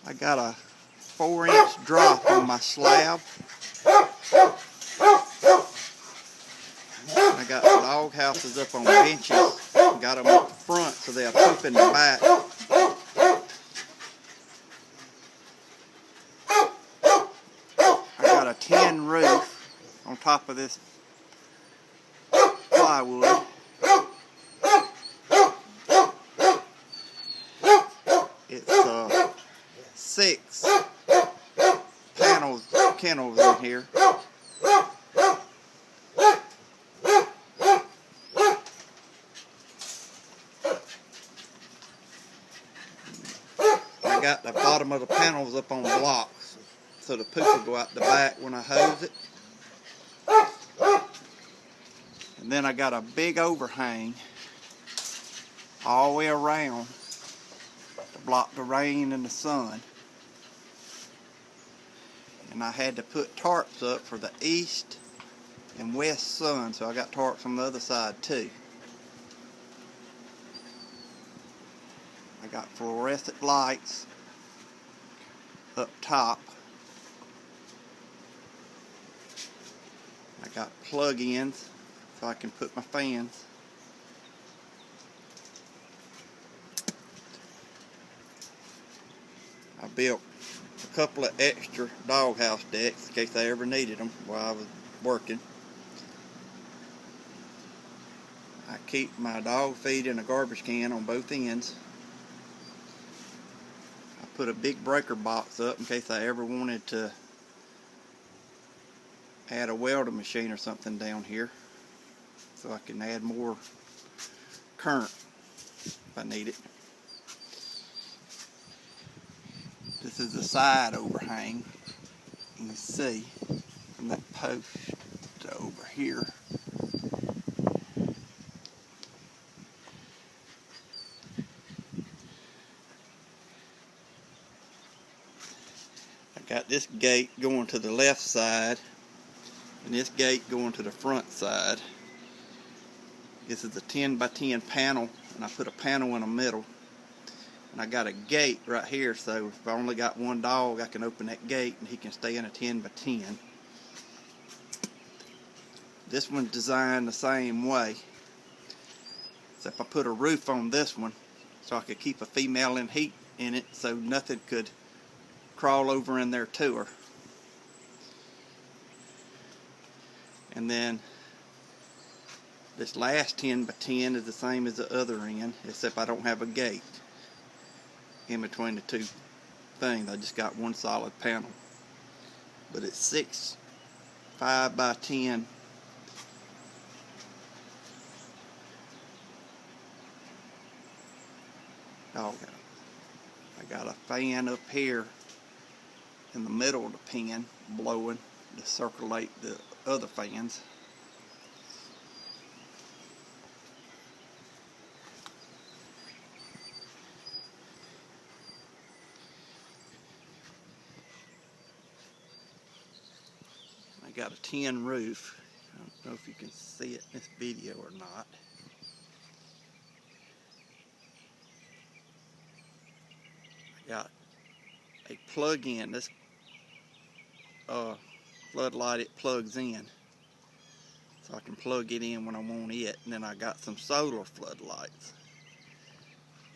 I got a 4-inch drop on my slab. I got the dog houses up on benches. Got them up front so they'll poop in the back. I got a tin roof on top of this plywood. It's 6 kennels in here. I got the bottom of the panels up on blocks so the poop will go out the back when I hose it. And then I got a big overhang all the way around to block the rain and the sun. And I had to put tarps up for the east and west sun, so I got tarps on the other side too. I got fluorescent lights up top. I got plug-ins so I can put my fans. I built a couple of extra doghouse decks in case I ever needed them while I was working. I keep my dog feed in a garbage can on both ends. I put a big breaker box up in case I ever wanted to add a welding machine or something down here, so I can add more current if I need it. This is the side overhang. You can see from that post to over here. I got this gate going to the left side and this gate going to the front side. This is a 10 by 10 panel, and I put a panel in the middle. And I got a gate right here, so if I only got one dog, I can open that gate and he can stay in a 10 by 10. This one's designed the same way, except I put a roof on this one so I could keep a female in heat in it so nothing could crawl over in there to her. And then this last 10 by 10 is the same as the other end, except I don't have a gate in between the two things. I just got one solid panel. But it's 6 5 by 10 dog house. I got a fan up here in the middle of the pen blowing to circulate the other fans. I got a tin roof. I don't know if you can see it in this video or not. I got a plug-in. This floodlight, it plugs in, so I can plug it in when I want it. And then I got some solar floodlights.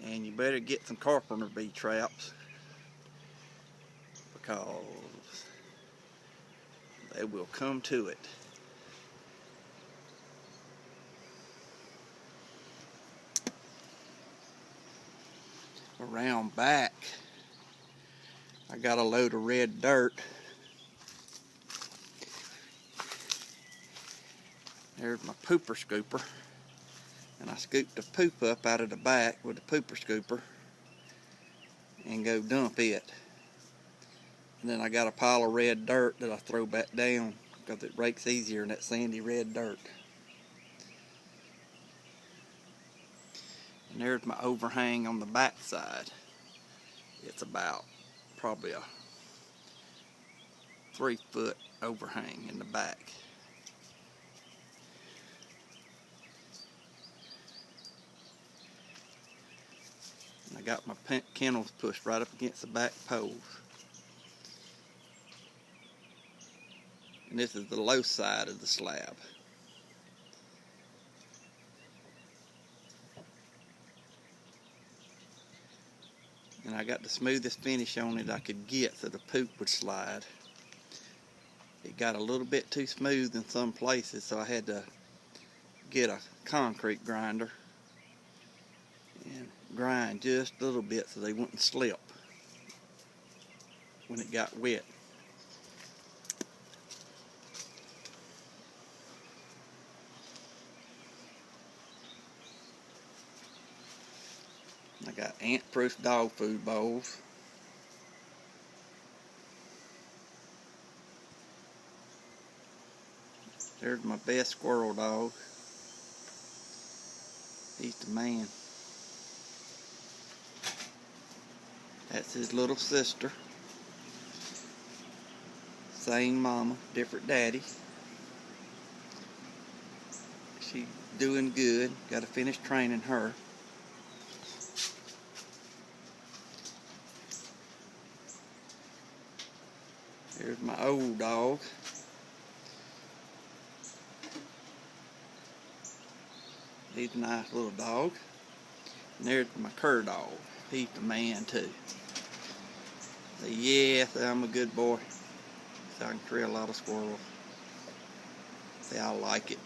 And you better get some carpenter bee traps, because they will come to it. Around back, I got a load of red dirt. There's my pooper scooper, and I scoop the poop up out of the back with the pooper scooper and go dump it. And then I got a pile of red dirt that I throw back down because it rakes easier than that sandy red dirt. And there's my overhang on the back side. It's about probably a 3-foot overhang in the back. And I got my kennels pushed right up against the back poles. And this is the low side of the slab. And I got the smoothest finish on it I could get so the poop would slide. It got a little bit too smooth in some places, so I had to get a concrete grinder and grind just a little bit so they wouldn't slip when it got wet. I got ant-proof dog food bowls. There's my best squirrel dog. He's the man. That's his little sister. Same mama, different daddy. She's doing good. Got to finish training her. Here's my old dog. He's a nice little dog. And there's my cur dog. He's the man too. Say, yes, I'm a good boy. So I can trail a lot of squirrels. Say, I like it.